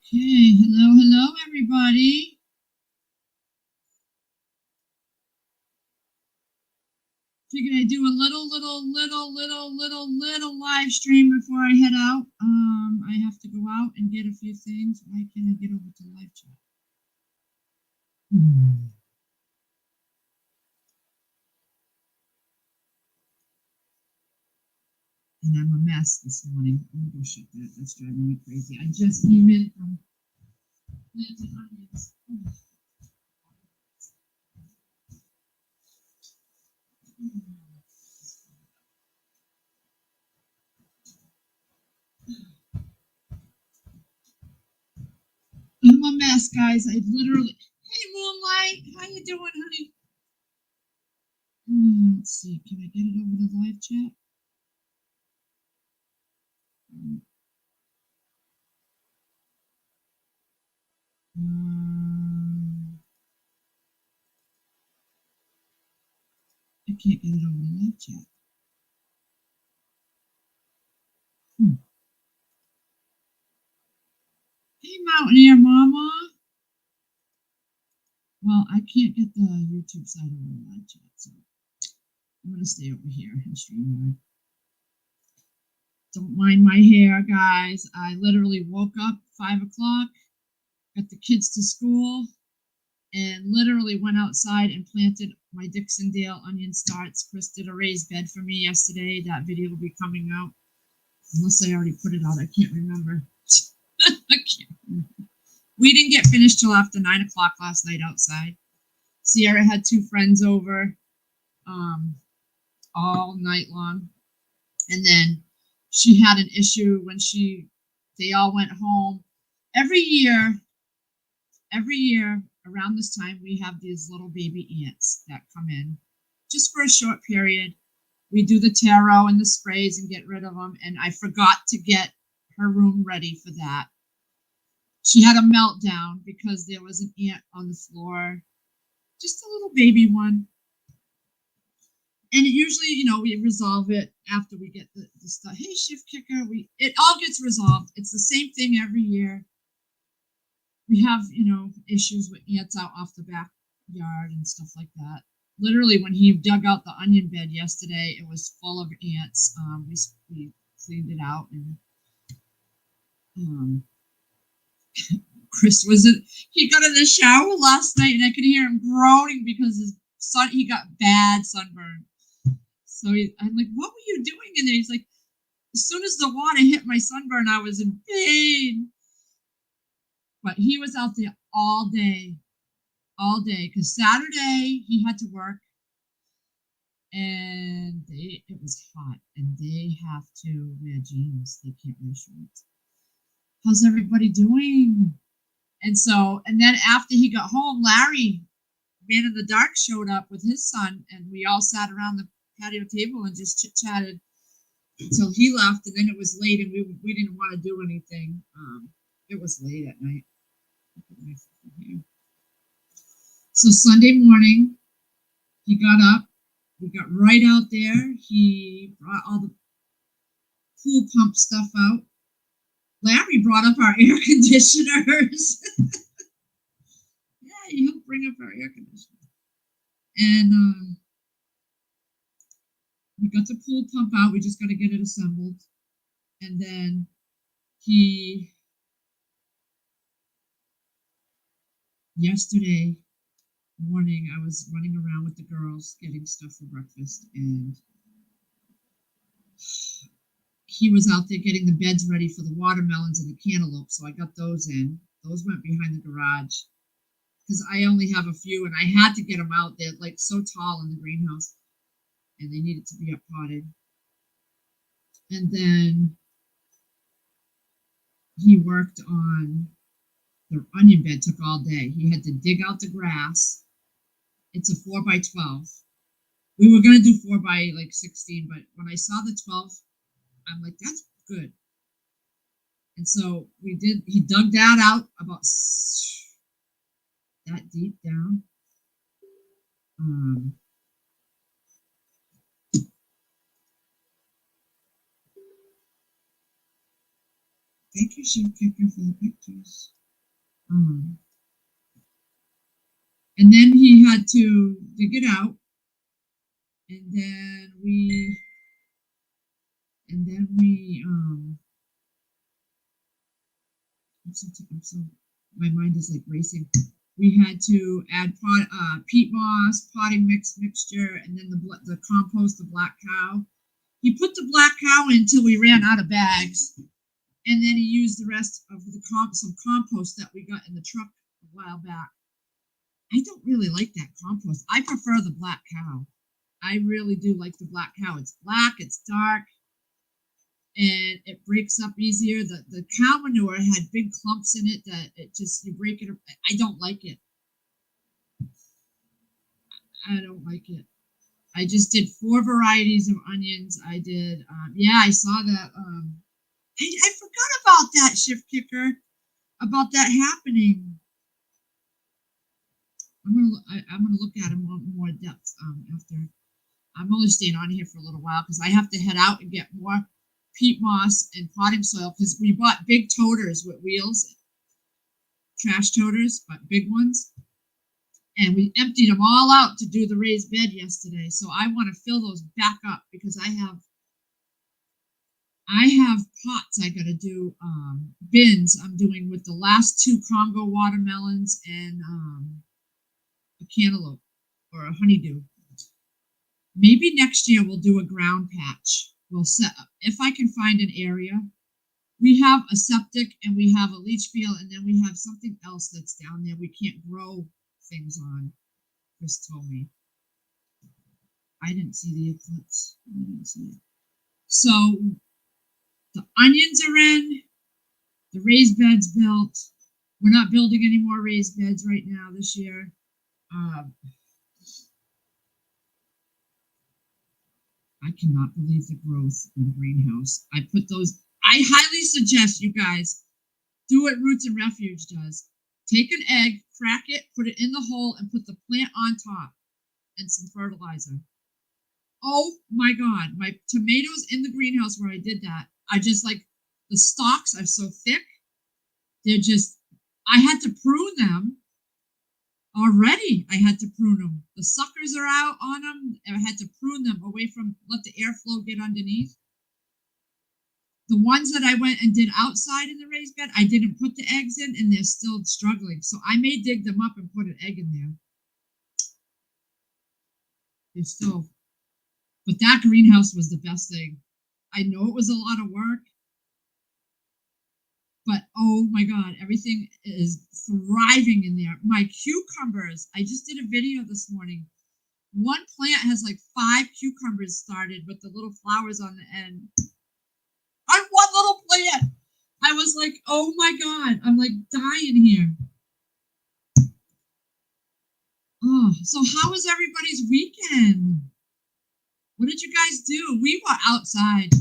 Okay, hello, everybody. Figured I'd do a little live stream before I head out. I have to go out and get a few things. Why can't I get over to live chat? And I'm a mess this morning. I'm gonna go shut that. That's driving me crazy. I just came in from planting onions. I'm a mess, guys. I literally. Hey, Moonlight, how you doing, honey? Let's see. Can I get it over to live chat? I can't get it over to live chat. Hey, Mountaineer Mama. Well, I can't get the YouTube side over the live chat, so I'm gonna stay over here and StreamYard. Don't mind my hair, guys. I literally woke up 5 o'clock, got the kids to school, and literally went outside and planted my Dixondale onion starts. Chris did a raised bed for me yesterday. That video will be coming out, unless I already put it out. I can't remember. I can't remember. We didn't get finished till after 9 o'clock last night outside. Sierra had 2 friends over all night long. And then she had an issue when they all went home. Every year around this time, we have these little baby ants that come in just for a short period. We do the taro and the sprays and get rid of them. And I forgot to get her room ready for that. She had a meltdown because there was an ant on the floor, just a little baby one. And usually, we resolve it after we get the stuff. Hey, Shift Kicker, it all gets resolved. It's the same thing every year. We have, issues with ants out off the backyard and stuff like that. Literally, when he dug out the onion bed yesterday, it was full of ants. We cleaned it out, and Chris he got in the shower last night, and I could hear him groaning because he got bad sunburn. So I'm like, what were you doing in there? He's like, as soon as the water hit my sunburn, I was in pain. But he was out there all day, because Saturday he had to work, and it was hot, and they have to wear jeans. They can't wear shorts. How's everybody doing? And then after he got home, Larry, Man in the Dark, showed up with his son, and we all sat around the patio table and just chit-chatted until he left, and then it was late, and we didn't want to do anything. It was late at night. So Sunday morning, he got up. We got right out there. He brought all the pool pump stuff out. Larry brought up our air conditioners. Yeah, he helped bring up our air conditioner. And we got the pool pump out. We just got to get it assembled. And then yesterday morning, I was running around with the girls getting stuff for breakfast, and he was out there getting the beds ready for the watermelons and the cantaloupe, so I got those in. Those went behind the garage because I only have a few, and I had to get them out. They're like so tall in the greenhouse, and they needed to be up potted. And then he worked on the onion bed. Took all day. He had to dig out the grass. It's a 4x12. We were gonna do 4x16, but when I saw the 12, I'm like, that's good. And so we did. He dug that out about that deep down. Thank you, Chef Kicker, for the pictures. Um, and then he had to dig it out, and then we I'm so my mind is like racing. We had to add peat moss, potting mixture, and then the compost, the black cow. He put the black cow in until we ran out of bags, and then he used the rest of some compost that we got in the truck a while back. I don't really like that compost. I prefer the black cow. I really do like the black cow. It's black, it's dark, and it breaks up easier. The cow manure had big clumps in it that it just you break it. I don't like it. I don't like it. I just did 4 varieties of onions. I did. Yeah, I saw that. I forgot about that, Shift Kicker. About that happening. I'm gonna look at them more depth after. I'm only staying on here for a little while because I have to head out and get more peat moss and potting soil because we bought big toters with wheels, trash toters, but big ones, and we emptied them all out to do the raised bed yesterday. So I want to fill those back up because I have pots I gotta do bins I'm doing with the last 2 Congo watermelons and a cantaloupe or a honeydew. Maybe next year we'll do a ground patch. We'll set up if I can find an area. We have a septic and we have a leach field and then we have something else that's down there we can't grow things on. Chris told me. I didn't see the eclipse. I didn't see it. So the onions are in, the raised beds built. We're not building any more raised beds right now this year. I cannot believe the growth in the greenhouse. I highly suggest you guys do what Roots and Refuge does. Take an egg, crack it, put it in the hole, and put the plant on top and some fertilizer. Oh my God, my tomatoes in the greenhouse where I did that, I just like the stalks are so thick. I had to prune them already. I had to prune them. The suckers are out on them. I had to prune them away from, let the airflow get underneath. The ones that I went and did outside in the raised bed, I didn't put the eggs in and they're still struggling. So I may dig them up and put an egg in there. They're still, but that greenhouse was the best thing. I know it was a lot of work, but oh my God, everything is thriving in there. My cucumbers, I just did a video this morning. One plant has like 5 cucumbers started with the little flowers on the end. On one little plant. I was like, oh my God, I'm like dying here. Oh, so how was everybody's weekend? What did you guys do? We were outside.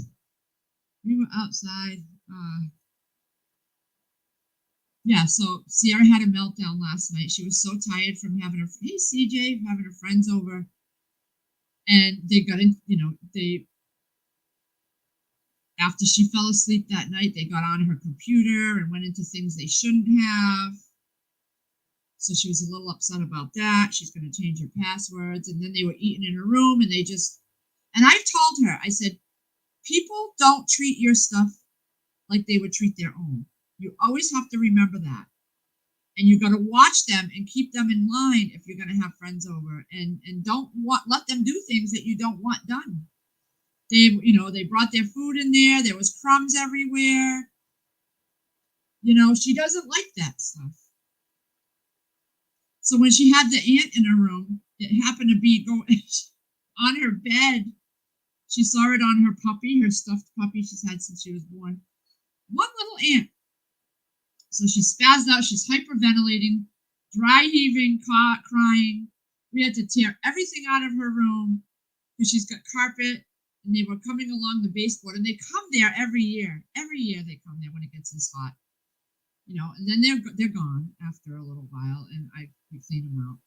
Yeah, so Sierra had a meltdown last night. She was so tired from having having her friends over. And they got in, after she fell asleep that night, they got on her computer and went into things they shouldn't have. So she was a little upset about that. She's going to change her passwords. And then they were eating in her room and and I told her, I said, people don't treat your stuff like they would treat their own. You always have to remember that. And you got to watch them and keep them in line if you're going to have friends over, and don't let them do things that you don't want done. They brought their food in there. There was crumbs everywhere. She doesn't like that stuff. So when she had the ant in her room, it happened to be on her bed. She saw it on her puppy, her stuffed puppy she's had since she was born. One little ant. So she spazzed out. She's hyperventilating, dry heaving, crying. We had to tear everything out of her room because she's got carpet, and they were coming along the baseboard, and they come there every year. Every year they come there when it gets this hot, and then they're gone after a little while, and we clean them out.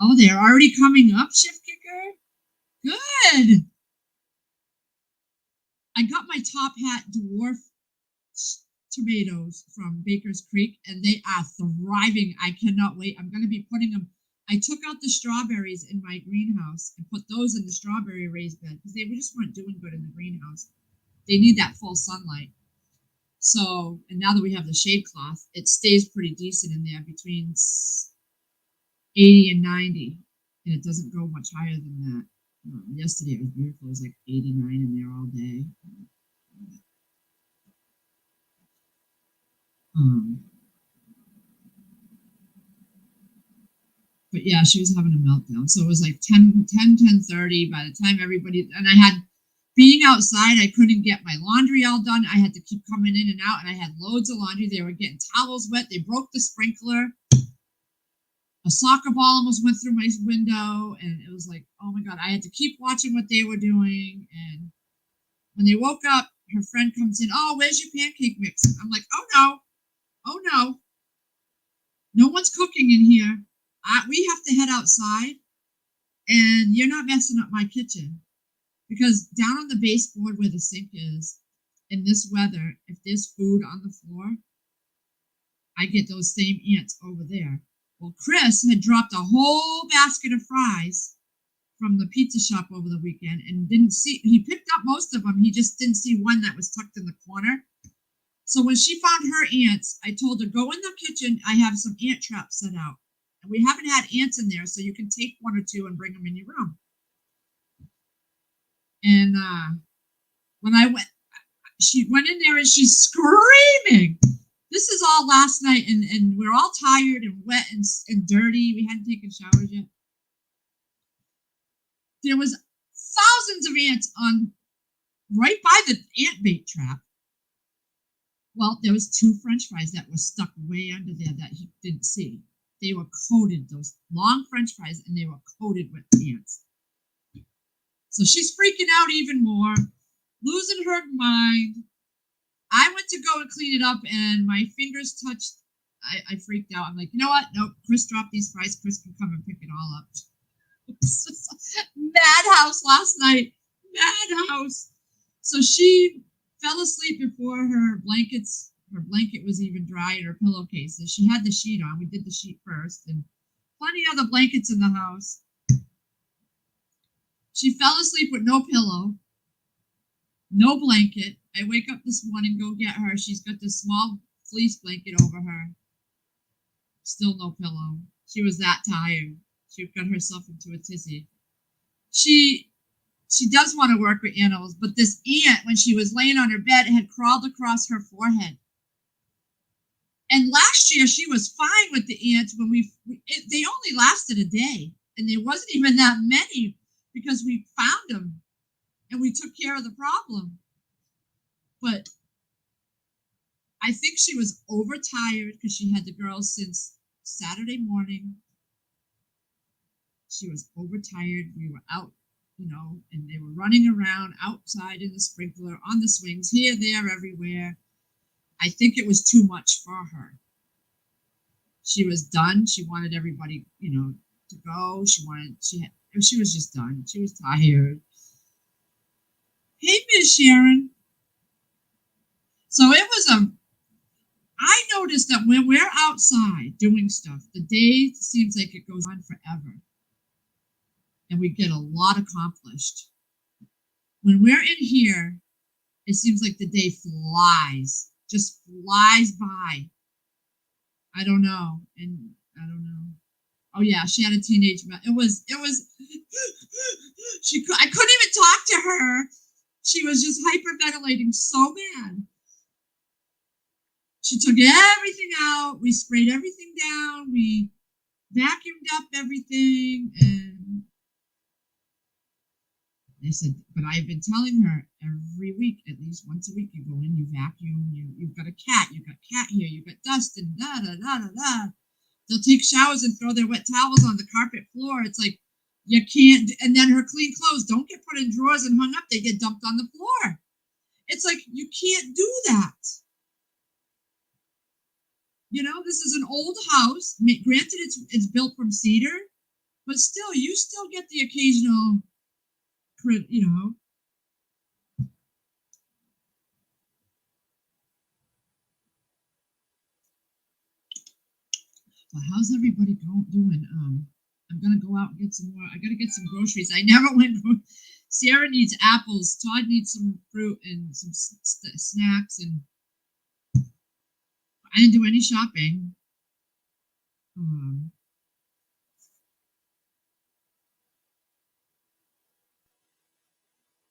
Oh, they're already coming up, Shift Kicker. Good. I got my top hat dwarf tomatoes from Baker's Creek, and they are thriving. I cannot wait. I'm going to be putting them. I took out the strawberries in my greenhouse and put those in the strawberry raised bed because they just weren't doing good in the greenhouse. They need that full sunlight. So, and now that we have the shade cloth, it stays pretty decent in there between 80 and 90, and it doesn't go much higher than that. Yesterday it was beautiful. It was like 89 in there all day. But yeah, she was having a meltdown. So it was like 10:30 by the time everybody, and I had, being outside, I couldn't get my laundry all done. I had to keep coming in and out, and I had loads of laundry. They were getting towels wet. They broke the sprinkler. A soccer ball almost went through my window, and it was like, oh my God, I had to keep watching what they were doing. And when they woke up, her friend comes in, oh, where's your pancake mix? I'm like, oh no, no one's cooking in here. We have to head outside, and you're not messing up my kitchen. Because down on the baseboard where the sink is, in this weather, if there's food on the floor, I get those same ants over there. Well, Chris had dropped a whole basket of fries from the pizza shop over the weekend and didn't see, he picked up most of them. He just didn't see one that was tucked in the corner. So when she found her ants, I told her, go in the kitchen. I have some ant traps set out. And we haven't had ants in there, so you can take one or two and bring them in your room. And when I went, she went in there and she's screaming. This is all last night, and we're all tired and wet and dirty. We hadn't taken showers yet. There was thousands of ants on right by the ant bait trap. Well, there was 2 French fries that were stuck way under there that he didn't see. They were coated, those long French fries, and they were coated with ants. So she's freaking out even more, losing her mind. I went to go and clean it up, and my fingers touched. I freaked out. I'm like, you know what? Nope. Chris dropped these fries. Chris can come and pick it all up. Madhouse last night. Madhouse. So she fell asleep before her blanket was even dry in her pillowcases. She had the sheet on. We did the sheet first, and plenty of other blankets in the house. She fell asleep with no pillow, no blanket. I wake up this morning, go get her. She's got this small fleece blanket over her. Still no pillow. She was that tired. She got herself into a tizzy. She does want to work with animals, but this ant, when she was laying on her bed, had crawled across her forehead. And last year she was fine with the ants when they only lasted a day, and there wasn't even that many because we found them and we took care of the problem. But I think she was overtired because she had the girls since Saturday morning. She was overtired. We were out, and they were running around outside in the sprinkler, on the swings, here, there, everywhere. I think it was too much for her. She was done. She wanted everybody, to go. She was just done. She was tired. Hey, Miss Sharon. So I noticed that when we're outside doing stuff, the day seems like it goes on forever. And we get a lot accomplished. When we're in here, it seems like the day just flies by. I don't know. Oh yeah, she had a teenage. It was. I couldn't even talk to her. She was just hyperventilating so bad. She took everything out. We sprayed everything down. We vacuumed up everything, and they said, but I've been telling her every week, at least once a week, you go in, you vacuum, you've got a cat, you've got cat hair, you've got dust, and da da da da da. They'll take showers and throw their wet towels on the carpet floor. It's like, you can't, and then her clean clothes don't get put in drawers and hung up, they get dumped on the floor. It's like, you can't do that. This is an old house. Granted, it's built from cedar, but still, you still get the occasional, But how's everybody doing? I'm gonna go out and get some more. I gotta get some groceries. I never went. Sarah needs apples. Todd needs some fruit and some snacks, and I didn't do any shopping.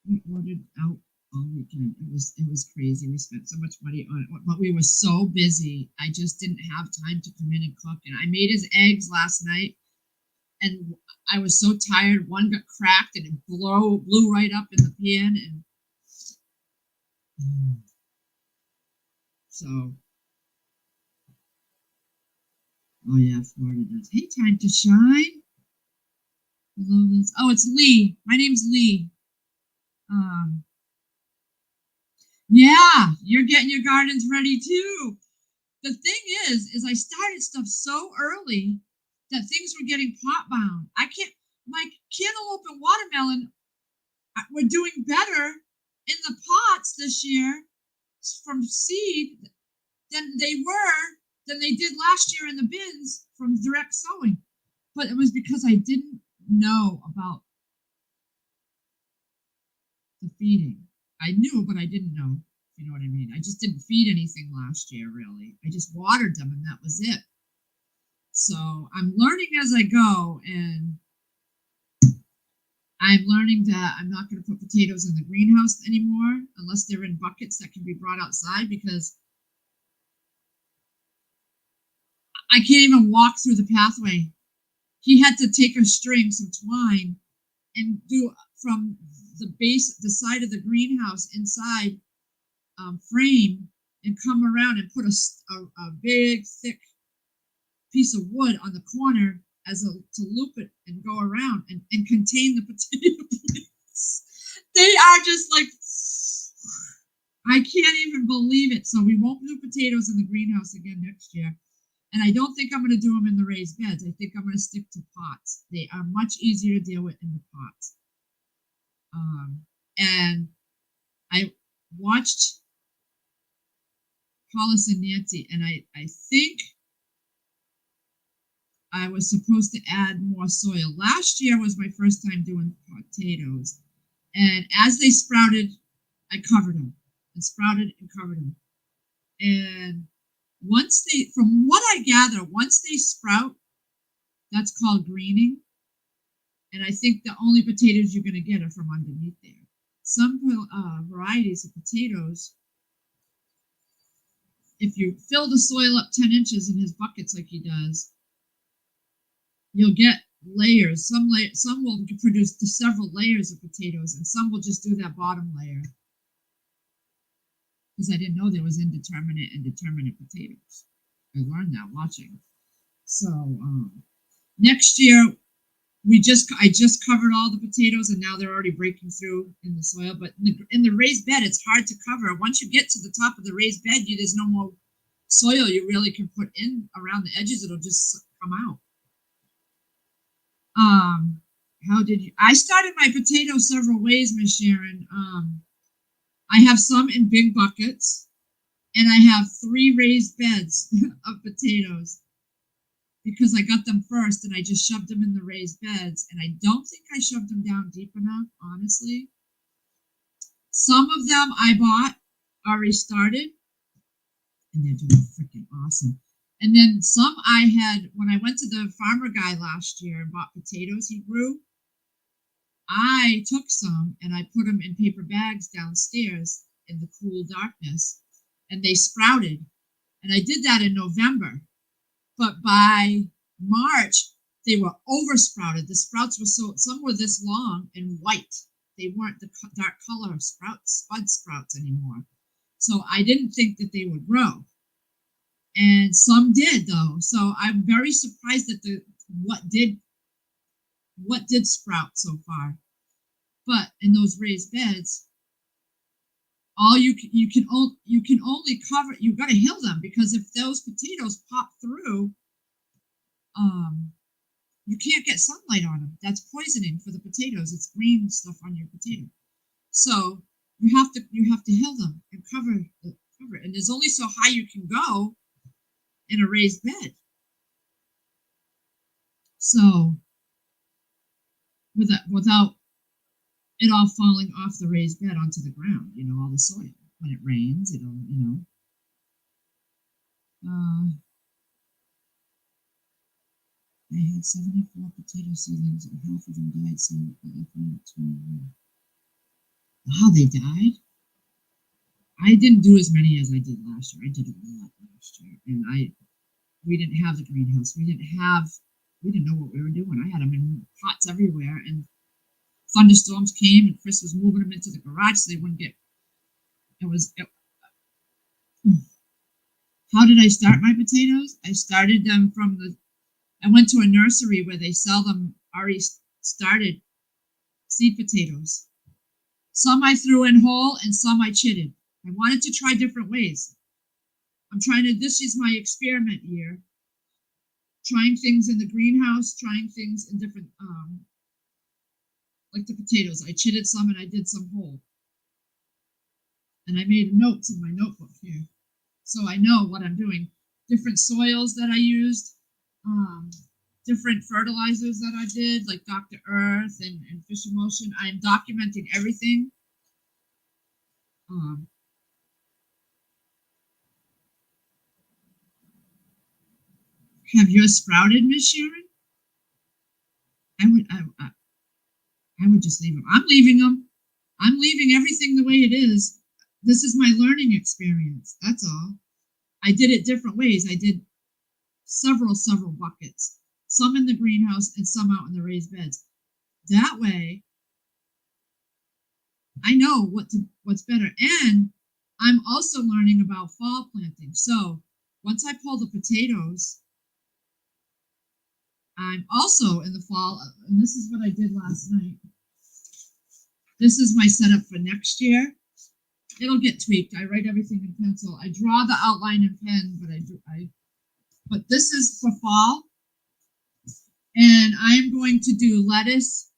We ordered out all weekend. It was crazy. We spent so much money on it, but we were so busy. I just didn't have time to come in and cook. And I made his eggs last night, and I was so tired. One got cracked, and it blew right up in the pan, and so. Oh yeah, Florida does. Hey, time to shine. Hello, Liz. Oh, it's Lee. My name's Lee. Yeah, you're getting your gardens ready too. The thing is I started stuff so early that things were getting pot bound. I can't, my cantaloupe and watermelon were doing better in the pots this year from seed than they did last year in the bins from direct sowing. But it was because I didn't know about the feeding. I knew, but I didn't know. You know what I mean? I just didn't feed anything last year, really. I just watered them, and that was it. So I'm learning as I go, and I'm learning that I'm not going to put potatoes in the greenhouse anymore unless they're in buckets that can be brought outside, because I can't even walk through the pathway. He had to take a string, some twine, and do from the side of the greenhouse inside frame, and come around and put a big thick piece of wood on the corner to loop it and go around and contain the potato plants. They are just like, I can't even believe it. So we won't do potatoes in the greenhouse again next year. And I don't think I'm going to do them in the raised beds. I think I'm going to stick to pots. They are much easier to deal with in the pots. And I watched Hollis and Nancy, and I think I was supposed to add more soil. Last year was my first time doing potatoes, and as they sprouted, I covered them, and sprouted and covered them. And from what I gather, once they sprout, that's called greening. And I think the only potatoes you're going to get are from underneath there. Some varieties of potatoes, if you fill the soil up 10 inches in his buckets like he does, you'll get layers. Some will produce several layers of potatoes, and some will just do that bottom layer. Because I didn't know there was indeterminate and determinate potatoes. I learned that watching. So next year, I just covered all the potatoes, and now they're already breaking through in the soil. But in the raised bed, it's hard to cover. Once you get to the top of the raised bed, there's no more soil you really can put in around the edges. It'll just come out. I started my potatoes several ways, Miss Sharon. I have some in big buckets, and I have 3 raised beds of potatoes, because I got them first and I just shoved them in the raised beds, and I don't think I shoved them down deep enough, honestly. Some of them I bought already started, and they're doing freaking awesome. And then some I had, when I went to the farmer guy last year and bought potatoes he grew, I took some and I put them in paper bags downstairs in the cool darkness, and they sprouted. And I did that in November. But by March, they were oversprouted. The sprouts were some were this long and white. They weren't the dark color spud sprouts anymore. So I didn't think that they would grow. And some did, though. So I'm very surprised at what did sprout so far. But in those raised beds, all you can only cover, you've got to hill them, because if those potatoes pop through, you can't get sunlight on them. That's poisoning for the potatoes. It's green stuff on your potato. So you have to hill them and cover it. And there's only so high you can go in a raised bed. So without it all falling off the raised bed onto the ground, all the soil. When it rains, it'll. Uh, I had 74 potato seedlings and half of them died, so how they died? I didn't do as many as I did last year. I did a lot last year, and we didn't have the greenhouse. We didn't know what we were doing. I had them in pots everywhere, and thunderstorms came, and Chris was moving them into the garage so they wouldn't get. How did I start my potatoes? I started them I went to a nursery where they sell them already started seed potatoes. Some I threw in whole and some I chitted. I wanted to try different ways. This is my experiment year. Trying things in the greenhouse, trying things in different, like the potatoes. I chitted some and I did some whole. And I made notes in my notebook here. So I know what I'm doing. Different soils that I used, different fertilizers that I did, like Dr. Earth and Fish Emulsion. I'm documenting everything. Have yours sprouted, Miss Sharon? I would just leave them. I'm leaving them. I'm leaving everything the way it is. This is my learning experience. That's all. I did it different ways. I did several buckets, some in the greenhouse and some out in the raised beds. That way, I know what's better. And I'm also learning about fall planting. So once I pull the potatoes, I'm also in the fall, and this is what I did last night. This is my setup for next year. It'll get tweaked. I write everything in pencil. I draw the outline in pen, but this is for fall. And I am going to do lettuce,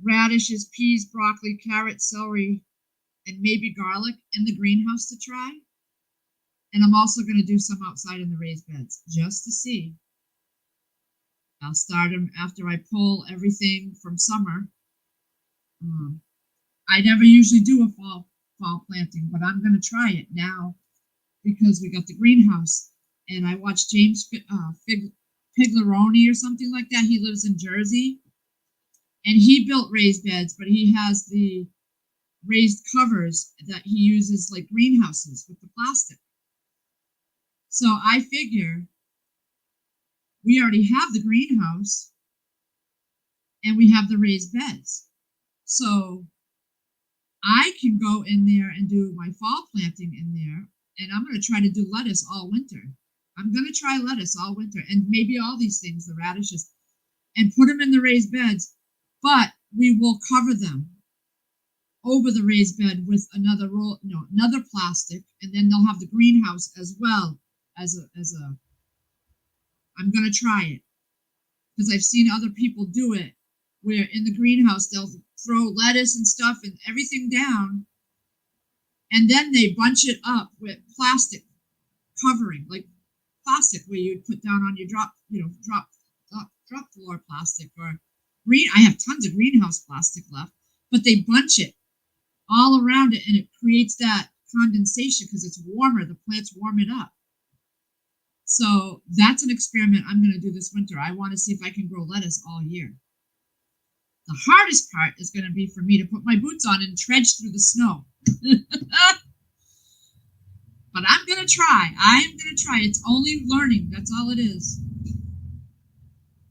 radishes, peas, broccoli, carrots, celery, and maybe garlic in the greenhouse to try. And I'm also going to do some outside in the raised beds just to see. I'll start them after I pull everything from summer. I never usually do a fall planting, but I'm going to try it now because we got the greenhouse. And I watched James Piglaroni or something like that. He lives in Jersey, and he built raised beds, but he has the raised covers that he uses like greenhouses with the plastic. So I figure we already have the greenhouse and we have the raised beds. So I can go in there and do my fall planting in there, and I'm going to try to do lettuce all winter. I'm going to try lettuce all winter, and maybe all these things, the radishes, and put them in the raised beds, but we will cover them over the raised bed with another plastic, and then they'll have the greenhouse as well as a I'm going to try it because I've seen other people do it where in the greenhouse they'll throw lettuce and stuff and everything down, and then they bunch it up with plastic covering, like plastic where you'd put down on your drop floor plastic or green. I have tons of greenhouse plastic left, but they bunch it all around it and it creates that condensation because it's warmer. The plants warm it up. So that's an experiment I'm going to do this winter. I want to see if I can grow lettuce all year. The hardest part is going to be for me to put my boots on and trudge through the snow. But I'm going to try. I am going to try. It's only learning. That's all it is.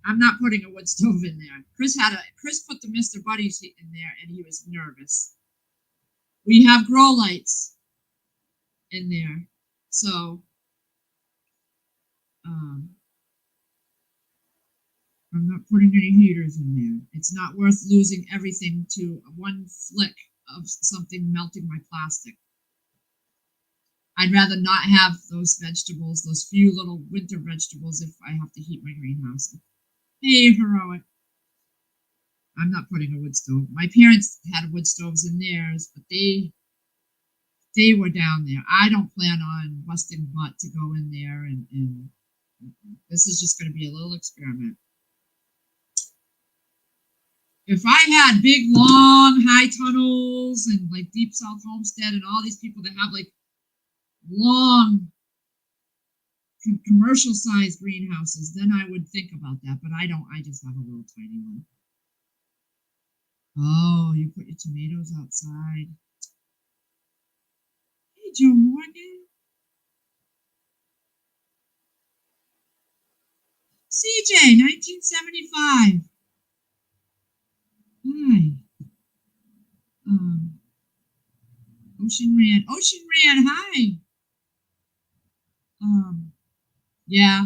I'm not putting a wood stove in there. Chris put the Mr. Buddies in there and he was nervous. We have grow lights in there. So I'm not putting any heaters in there. It's not worth losing everything to one flick of something melting my plastic. I'd rather not have those vegetables, those few little winter vegetables, if I have to heat my greenhouse. Hey, heroic. I'm not putting a wood stove. My parents had wood stoves in theirs, but they were down there. I don't plan on busting butt to go in there, and this is just going to be a little experiment. If I had big, long, high tunnels and like Deep South Homestead and all these people that have like long commercial sized greenhouses, then I would think about that. But I don't. I just have a little tiny one. Oh, you put your tomatoes outside. Hey, Joe Morgan. CJ, 1975. Hi. Um, Ocean Ran. Ocean Ran, hi. Um, yeah,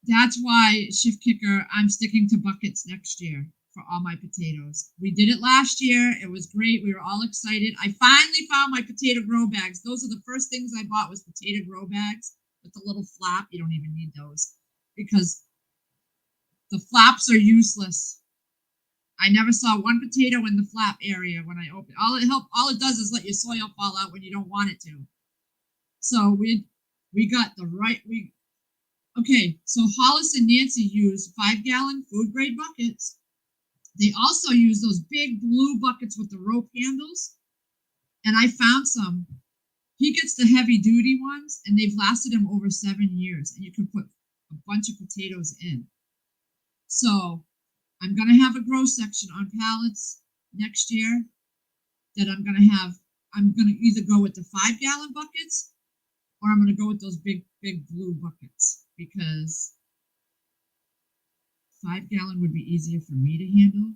that's why, Shift Kicker, I'm sticking to buckets next year for all my potatoes. We did it last year. It was great. We were all excited. I finally found my potato grow bags. Those are the first things I bought was potato grow bags with the little flap. You don't even need those because the flaps are useless. I never saw one potato in the flap area when I opened. All it does is let your soil fall out when you don't want it to. So we got the right we okay. So Hollis and Nancy use 5-gallon food grade buckets. They also use those big blue buckets with the rope handles. And I found some. He gets the heavy duty ones, and they've lasted him over 7 years. And you can put a bunch of potatoes in. So I'm going to have a grow section on pallets next year that I'm going to have. I'm going to either go with the 5-gallon buckets or I'm going to go with those big blue buckets because 5-gallon would be easier for me to handle.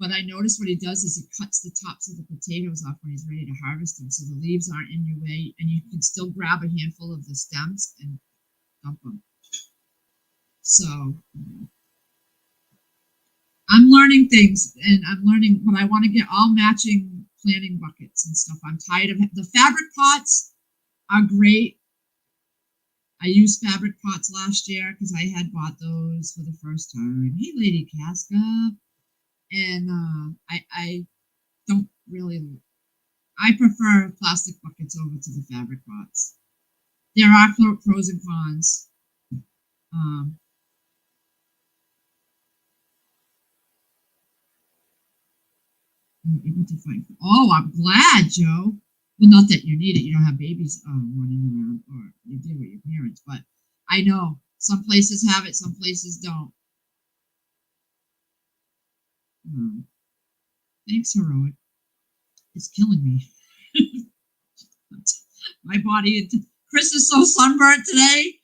But I noticed what he does is he cuts the tops of the potatoes off when he's ready to harvest them, so the leaves aren't in your way, and you can still grab a handful of the stems and dump them. So I'm learning things, and I'm learning, but I want to get all matching planting buckets and stuff. I'm tired of the fabric pots are great. I used fabric pots last year because I had bought those for the first time. Hey, Lady Casca. And I don't really. I prefer plastic buckets over to the fabric pots. There are pros and cons. Um, I'm able to find. Oh, I'm glad, Joe. Well, not that you need it. You don't have babies running around, or you deal with your parents. But I know some places have it, some places don't. Thanks, Heroic. It's killing me. My body. Chris is so sunburnt today.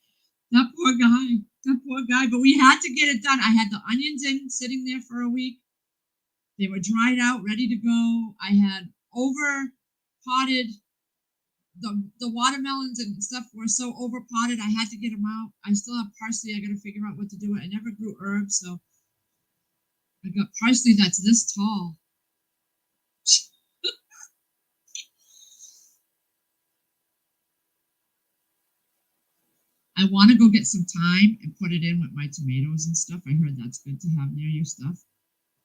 That poor guy. That poor guy. But we had to get it done. I had the onions in sitting there for a week. They were dried out, ready to go. I had over potted the watermelons and stuff were so over potted. I had to get them out. I still have parsley. I got to figure out what to do. I never grew herbs, so I got parsley that's this tall. I want to go get some thyme and put it in with my tomatoes and stuff. I heard that's good to have near your stuff.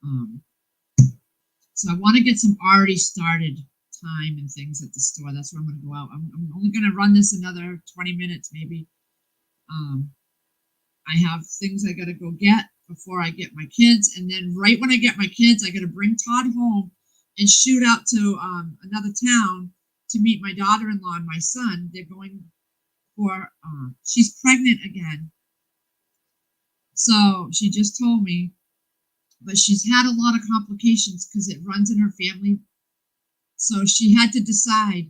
Um, so I want to get some already started thyme and things at the store. That's where I'm going to go out. I'm only going to run this another 20 minutes maybe. I have things I got to go get before I get my kids. And then right when I get my kids, I got to bring Todd home and shoot out to another town to meet my daughter-in-law and my son. They're going for, she's pregnant again. So she just told me, but she's had a lot of complications because it runs in her family. So she had to decide,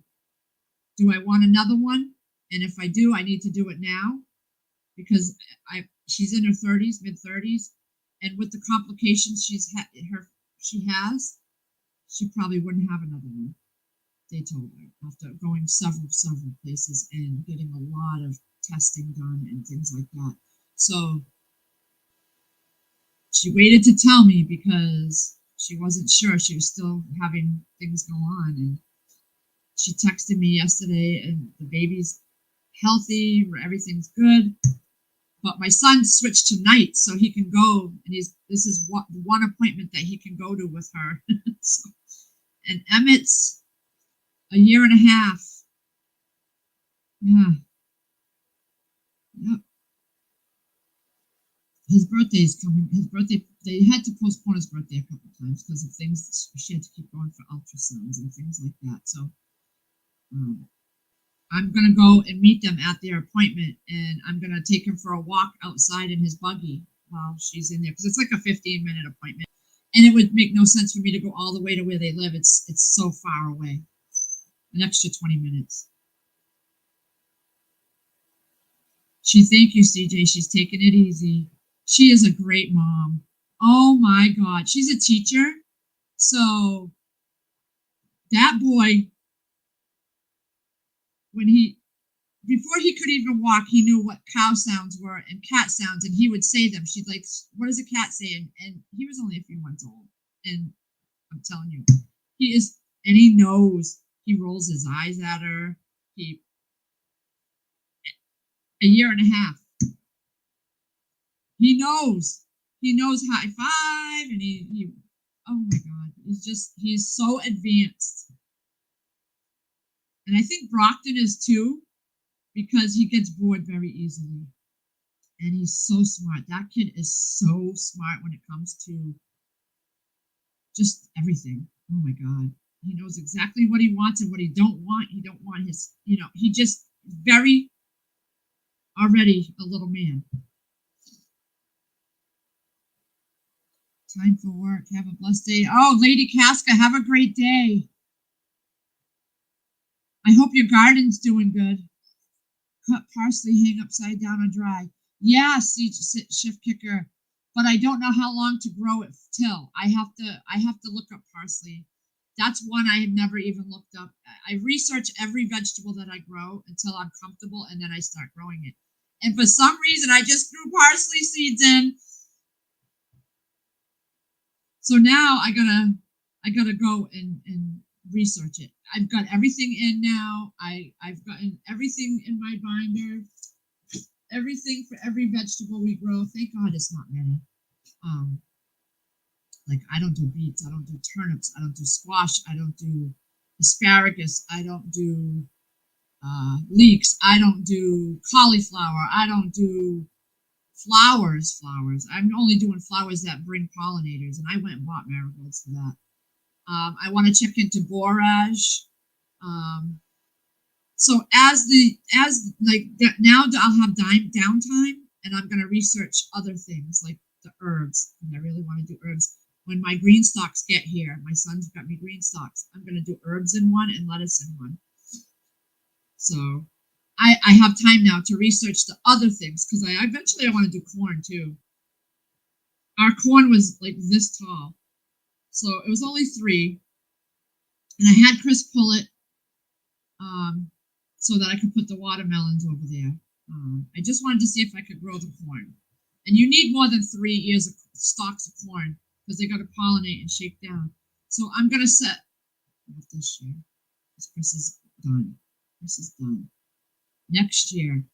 do I want another one? And if I do, I need to do it now because she's in her 30s, mid 30s, and with the complications she has, she probably wouldn't have another one. They told her after going several places and getting a lot of testing done and things like that. So she waited to tell me because she wasn't sure. She was still having things go on, and she texted me yesterday, and the baby's healthy, everything's good. But my son switched to nights so he can go, and this is one appointment that he can go to with her. So, and Emmett's a year and a half. Yeah. Yep. his birthday's coming. His birthday, they had to postpone his birthday a couple times because of things. She had to keep going for ultrasounds and things like that. So um, I'm gonna go and meet them at their appointment, and I'm gonna take him for a walk outside in his buggy while she's in there because it's like a 15-minute appointment, and it would make no sense for me to go all the way to where they live. It's so far away. An extra 20 minutes. Thank you, CJ. She's taking it easy. She is a great mom. Oh my God. She's a teacher. So that boy, before he could even walk, he knew what cow sounds were and cat sounds, and he would say them. She'd like, what does a cat say? And he was only a few months old. And I'm telling you, he is, and he knows. He rolls his eyes at her. A year and a half. He knows. He knows high five, and he oh my God, he's so advanced. And I think Brockton is too, because he gets bored very easily. And he's so smart. That kid is so smart when it comes to just everything. Oh my God. He knows exactly what he wants and what he don't want. He don't want his, he just very already a little man. Time for work. Have a blessed day. Oh, Lady Casca, have a great day. I hope your garden's doing good. Cut parsley, hang upside down or dry. Yeah, shift kicker. But I don't know how long to grow it till. I have to look up parsley. That's one I have never even looked up. I research every vegetable that I grow until I'm comfortable, and then I start growing it. And for some reason, I just threw parsley seeds in. So now I gotta go and research it. I've got everything in now. I've gotten everything in my binder. Everything for every vegetable we grow. Thank God it's not many. Like I don't do beets, I don't do turnips, I don't do squash, I don't do asparagus, I don't do leeks, I don't do cauliflower, I don't do flowers. I'm only doing flowers that bring pollinators, and I went and bought marigolds for that. I want to check into borage. So now I'll have downtime, and I'm going to research other things like the herbs, and I really want to do herbs. When my green stalks get here, my son's got me green stalks. I'm going to do herbs in one and lettuce in one. So I have time now to research the other things because I want to do corn too. Our corn was like this tall, so it was only 3, and I had Chris pull it so that I could put the watermelons over there. I just wanted to see if I could grow the corn, and you need more than 3 years of stalks of corn because they got to pollinate and shake down. So I'm gonna set this year because Chris is done. This is done. Next year,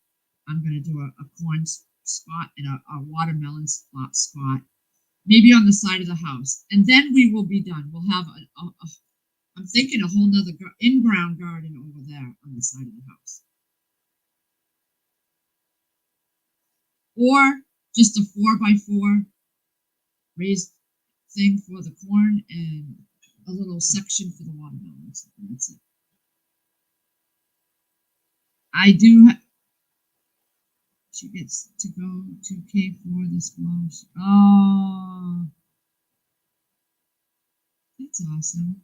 I'm going to do a corn spot and a watermelon spot, maybe on the side of the house. And then we will be done. We'll have I'm thinking a whole nother in-ground garden over there on the side of the house. Or just a 4x4 raised thing for the corn and a little section for the watermelons. And that's it. I do. She gets to go to K4 this fall. Oh, that's awesome.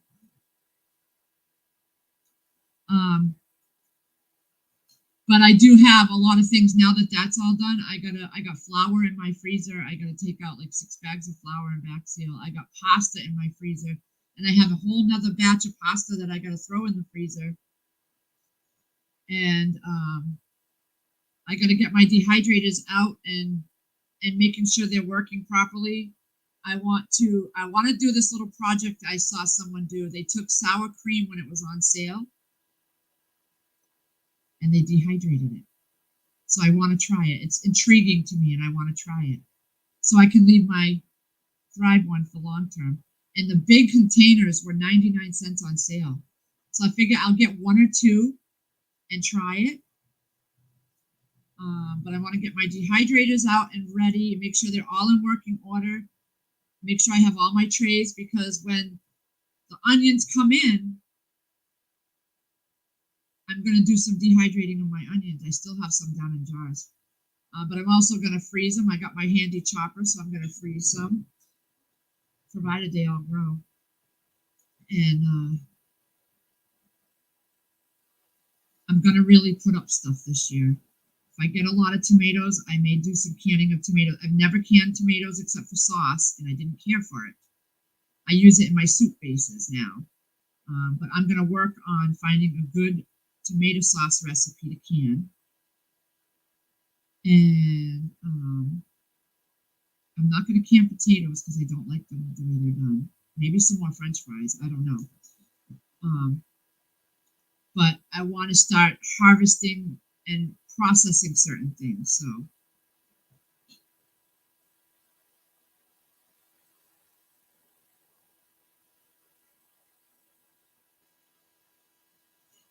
But I do have a lot of things now that that's all done. I got flour in my freezer. I gotta take out like 6 bags of flour and back seal. I got pasta in my freezer, and I have a whole nother batch of pasta that I gotta throw in the freezer. And I got to get my dehydrators out and making sure they're working properly. I want to do this little project I saw someone do. They took sour cream when it was on sale and they dehydrated it. So I want to try it. It's intriguing to me and I want to try it. So I can leave my Thrive one for long term. And the big containers were 99 cents on sale. So I figure I'll get 1 or 2 and try it. But I want to get my dehydrators out and ready and make sure they're all in working order. Make sure I have all my trays, because when the onions come in, I'm going to do some dehydrating of my onions. I still have some down in jars. But I'm also going to freeze them. I got my handy chopper, so I'm going to freeze some, provided they all grow. And I'm going to really put up stuff this year. If I get a lot of tomatoes, I may do some canning of tomatoes. I've never canned tomatoes except for sauce, and I didn't care for it. I use it in my soup bases now. But I'm going to work on finding a good tomato sauce recipe to can. And I'm not going to can potatoes because I don't like them the way they're done. Maybe some more French fries. I don't know. But I want to start harvesting and processing certain things. So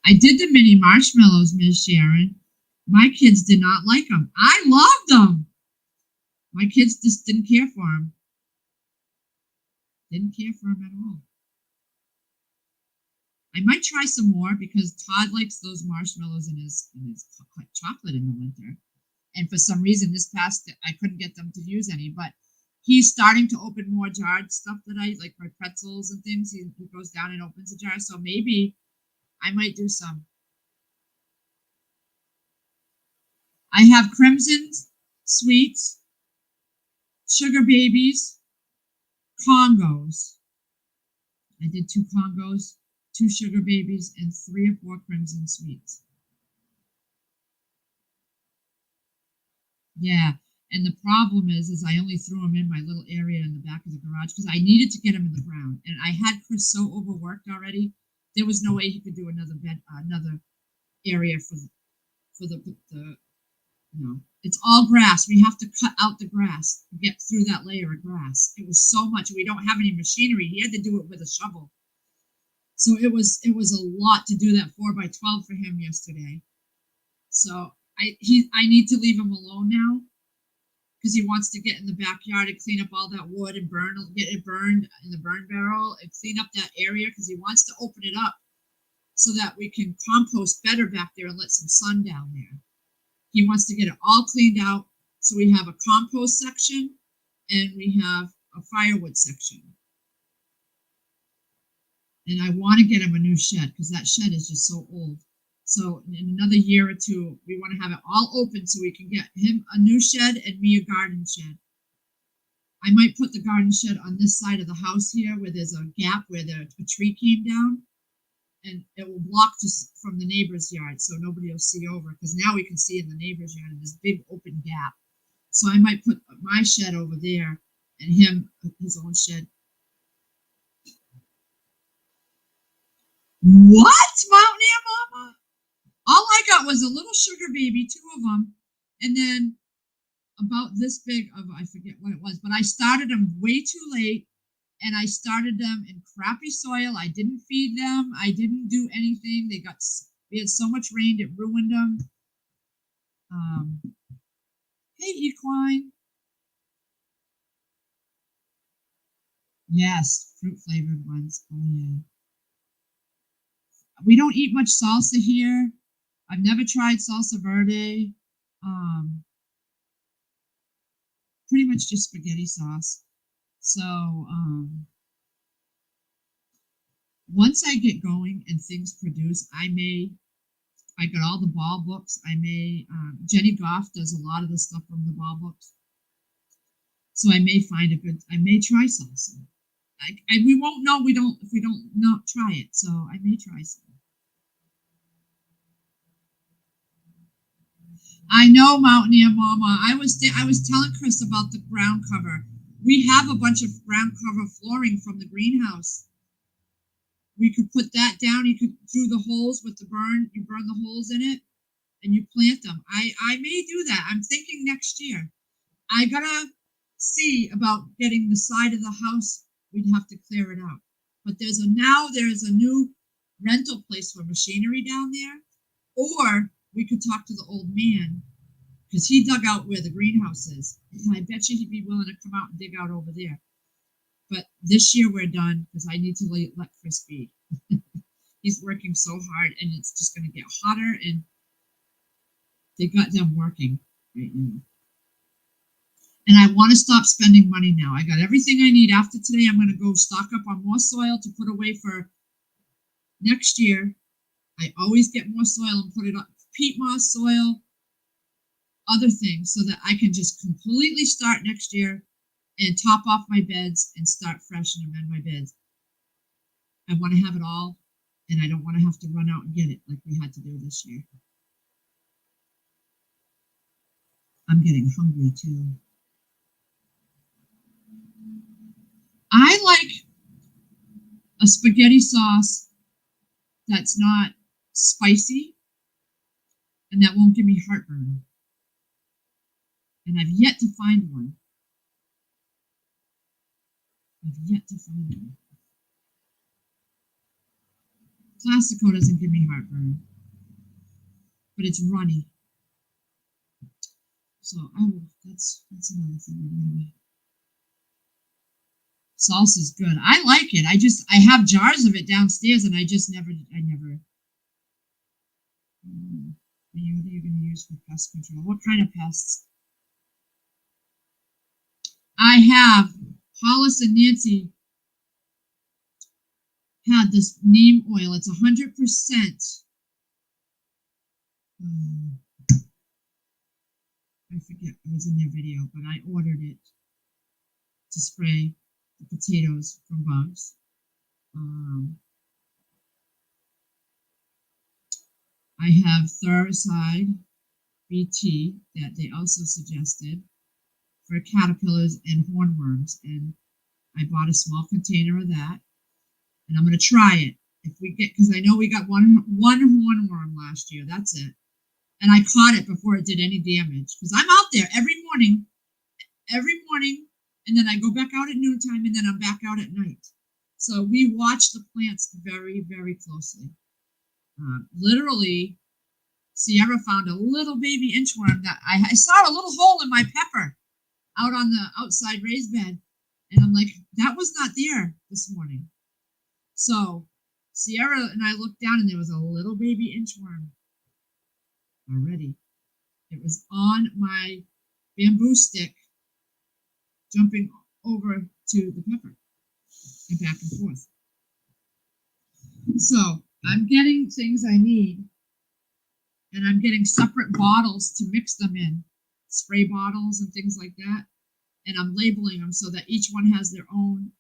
I did the mini marshmallows, Miss Sharon. My kids did not like them. I loved them. My kids just didn't care for them. Didn't care for them at all. I might try some more because Todd likes those marshmallows in his chocolate in the winter. And for some reason, this past I couldn't get them to use any. But he's starting to open more jarred stuff that I like, my pretzels and things. He goes down and opens a jar. So maybe I might do some. I have Crimson Sweets, Sugar Babies, Congos. I did 2 Congos, 2 Sugar Babies, and 3 or 4 Crimson Sweets. Yeah, and the problem is I only threw them in my little area in the back of the garage because I needed to get them in the ground. And I had Chris so overworked already. There was no way he could do another area for the it's all grass. We have to cut out the grass to get through that layer of grass. It was so much. We don't have any machinery. He had to do it with a shovel. So it was a lot to do that 4x12 for him yesterday. So I need to leave him alone now because he wants to get in the backyard and clean up all that wood and get it burned in the burn barrel and clean up that area because he wants to open it up so that we can compost better back there and let some sun down there. He wants to get it all cleaned out so we have a compost section and we have a firewood section. And I want to get him a new shed because that shed is just so old. So in another year or 2, we want to have it all open so we can get him a new shed and me a garden shed. I might put the garden shed on this side of the house here where there's a gap where a tree came down. And it will block us from the neighbor's yard so nobody will see over because now we can see in the neighbor's yard in this big open gap. So I might put my shed over there and him his own shed. What? Mountaineer Mama? All I got was a little sugar baby, 2 of them, and then about this big of, I forget what it was, but I started them way too late. And I started them in crappy soil. I didn't feed them. I didn't do anything. We had so much rain it ruined them. Hey, equine. Yes, fruit flavored ones. Oh yeah. We don't eat much salsa here. I've never tried salsa verde. Pretty much just spaghetti sauce. So once I get going and things produce, I got all the ball books. Jenny Goff does a lot of the stuff from the ball books. So I may try salsa. We won't know if we don't not try it. So I may try some. I know, Mountaineer Mama. I was telling Chris about the ground cover. We have a bunch of ground cover flooring from the greenhouse. We could put that down. You could through the holes with you burn the holes in it, and you plant them. I may do that. I'm thinking next year. I gotta see about getting the side of the house. We'd have to clear it out. But there's a new rental place for machinery down there, or we could talk to the old man because he dug out where the greenhouse is. And I bet you he'd be willing to come out and dig out over there. But this year we're done because I need to let Chris be. He's working so hard, and it's just going to get hotter, and they got them working right now. And I want to stop spending money now. I got everything I need. After today, I'm going to go stock up on more soil to put away for next year. I always get more soil and put it on peat moss soil, other things, so that I can just completely start next year and top off my beds and start fresh and amend my beds. I want to have it all, and I don't want to have to run out and get it like we had to do this year. I'm getting hungry too. I like a spaghetti sauce that's not spicy and that won't give me heartburn. And I've yet to find one. Classico doesn't give me heartburn, but it's runny. So that's another thing. Salsa's good. I like it. I have jars of it downstairs, and I never. What are you going to use for pest control? What kind of pests? I have Hollis and Nancy had this neem oil. It's 100%. I forget, it was in their video, but I ordered it to spray the potatoes from bugs. I have Thuricide BT that they also suggested for caterpillars and hornworms, and I bought a small container of that, and I'm going to try it if we get, because I know we got one hornworm last year. That's it. And I caught it before it did any damage, because I'm out there every morning, and then I go back out at noontime, and then I'm back out at night. So we watch the plants very, very closely. Literally, Sierra found a little baby inchworm that I saw a little hole in my pepper out on the outside raised bed, and I'm like, that was not there this morning. So Sierra and I looked down, and there was a little baby inchworm already. It was on my bamboo stick, jumping over to the pepper and back and forth. So I'm getting things I need, and I'm getting separate bottles to mix them in, spray bottles and things like that, and I'm labeling them so that each one has their own,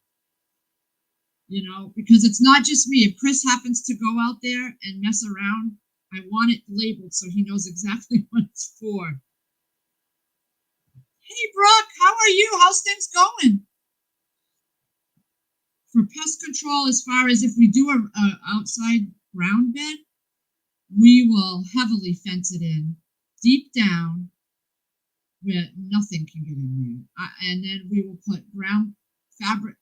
because it's not just me. If Chris happens to go out there and mess around, I want it labeled so he knows exactly what it's for. Hey, Brooke, how are you? How's things going? For pest control, as far as if we do a outside ground bed, we will heavily fence it in deep down where nothing can get in there. And then we will put ground fabric,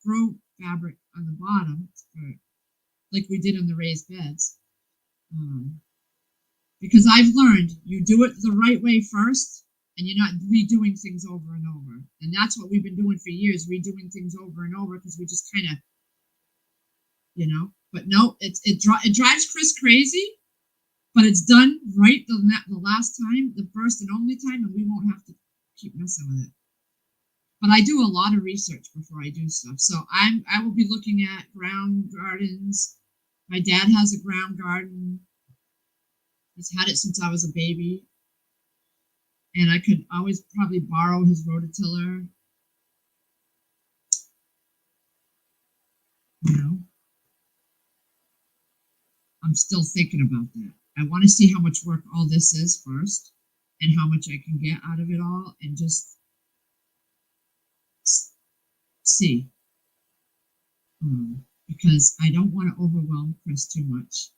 grow fabric on the bottom, like we did on the raised beds. Because I've learned you do it the right way first, and you're not redoing things over and over. And that's what we've been doing for years, redoing things over and over, because we just kind of, But no, it drives Chris crazy, but it's done right the last time, the first and only time, and we won't have to keep messing with it. But I do a lot of research before I do stuff. So I will be looking at ground gardens. My dad has a ground garden. He's had it since I was a baby. And I could always probably borrow his rototiller. I'm still thinking about that. I want to see how much work all this is first, and how much I can get out of it all, and just see. Because I don't want to overwhelm Chris too much.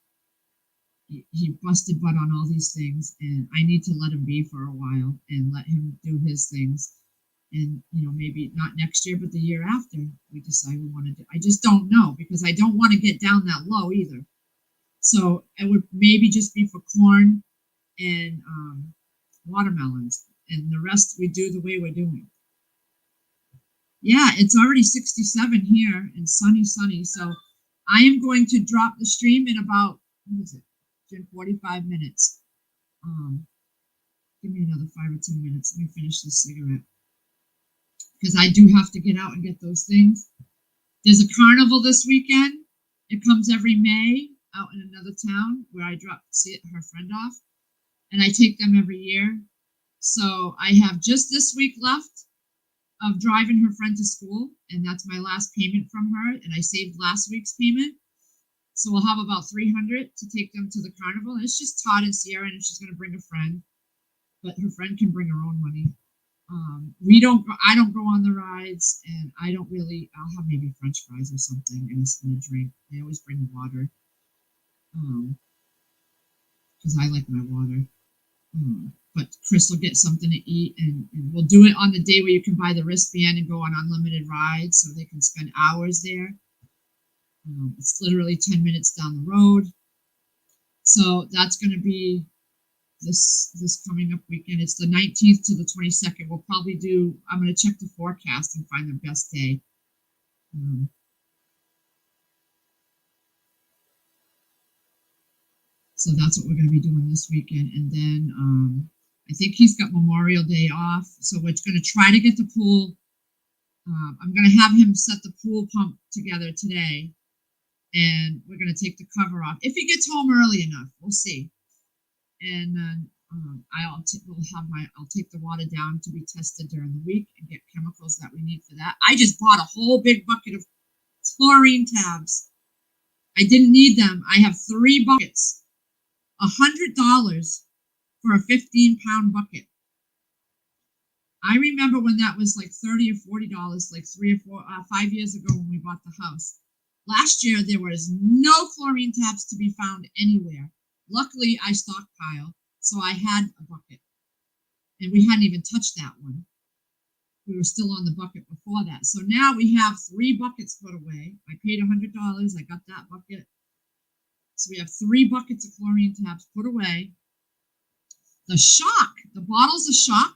He busted butt on all these things, and I need to let him be for a while and let him do his things. And maybe not next year, but the year after, we decide we want to do. I just don't know, because I don't want to get down that low either. So it would maybe just be for corn and watermelons, and the rest we do the way we're doing. Yeah, it's already 67 here and sunny, sunny. So I am going to drop the stream in about, what is it, in 45 minutes. Give me another 5 or 10 minutes. Let me finish this cigarette. Because I do have to get out and get those things. There's a carnival this weekend. It comes every May out in another town where I drop her friend off. And I take them every year. So I have just this week left of driving her friend to school, and that's my last payment from her, and I saved last week's payment. So we'll have about 300 to take them to the carnival. And it's just Todd and Sierra, and she's going to bring a friend, but her friend can bring her own money. I don't go on the rides, and I don't really. I'll have maybe French fries or something and a drink. I always bring water, because I like my water. But Chris will get something to eat, and we'll do it on the day where you can buy the wristband and go on unlimited rides, so they can spend hours there. It's literally 10 minutes down the road. So that's going to be this coming up weekend. It's the 19th to the 22nd. We'll probably do, I'm going to check the forecast and find the best day. So that's what we're going to be doing this weekend. And then I think he's got Memorial Day off. So we're going to try to get the pool. I'm going to have him set the pool pump together today. And we're going to take the cover off. If he gets home early enough, we'll see. And then I'll take the water down to be tested during the week and get chemicals that we need for that. I just bought a whole big bucket of chlorine tabs. I didn't need them. I have 3 buckets. $100 for a 15-pound bucket. I remember when that was like $30 or $40, like 5 years ago when we bought the house. Last year, there was no chlorine tabs to be found anywhere. Luckily, I stockpiled, so I had a bucket. And we hadn't even touched that one. We were still on the bucket before that. So now we have 3 buckets put away. I paid $100. I got that bucket. So we have 3 buckets of chlorine tabs put away. The shock, the bottles of shock,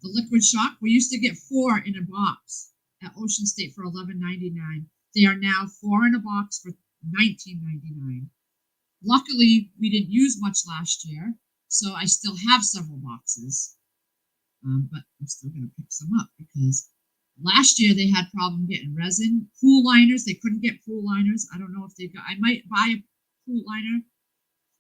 the liquid shock, we used to get 4 in a box at Ocean State for $11.99. They are now 4 in a box for $19.99. Luckily, we didn't use much last year, so I still have several boxes. But I'm still going to pick some up because last year they had problem getting resin. Pool liners, they couldn't get pool liners. I don't know if they got. I might buy a pool liner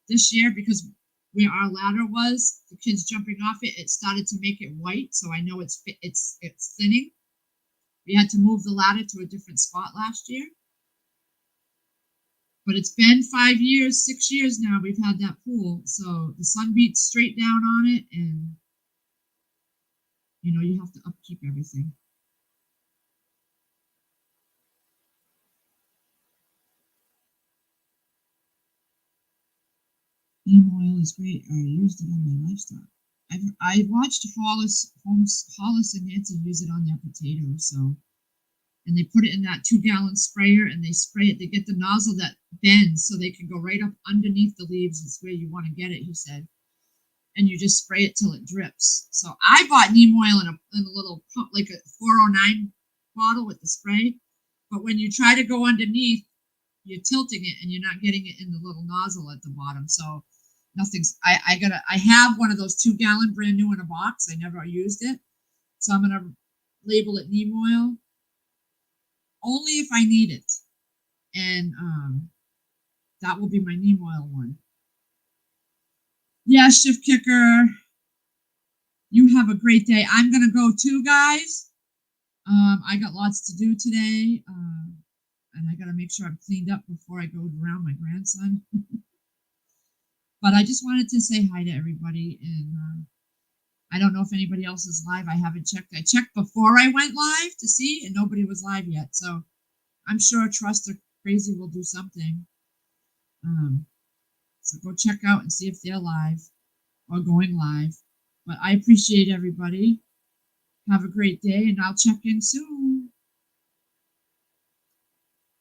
this year because where our ladder was, the kids jumping off it, it started to make it white. So I know it's thinning. We had to move the ladder to a different spot last year. But it's been 5 years, 6 years now we've had that pool. So the sun beats straight down on it, and you have to upkeep everything. Neem oil is great. I used it on my livestock. I watched Hollis and Nancy use it on their potatoes. So, and they put it in that 2-gallon sprayer, and they spray it. They get the nozzle that bends so they can go right up underneath the leaves. It's where you want to get it, he said. And you just spray it till it drips. So I bought neem oil in a little pump, like a 409 bottle with the spray. But when you try to go underneath, you're tilting it and you're not getting it in the little nozzle at the bottom. So nothing's. I have one of those 2-gallon brand new in a box. I never used it, so I'm gonna label it neem oil only if I need it, and that will be my neem oil one. Yeah, Shift Kicker, you have a great day. I'm going to go too, guys. I got lots to do today, and I got to make sure I'm cleaned up before I go around my grandson. But I just wanted to say hi to everybody, and I don't know if anybody else is live. I haven't checked. I checked before I went live to see, and nobody was live yet. So I'm sure Trust or Crazy will do something. So go check out and see if they're live or going live. But I appreciate everybody. Have a great day, and I'll check in soon.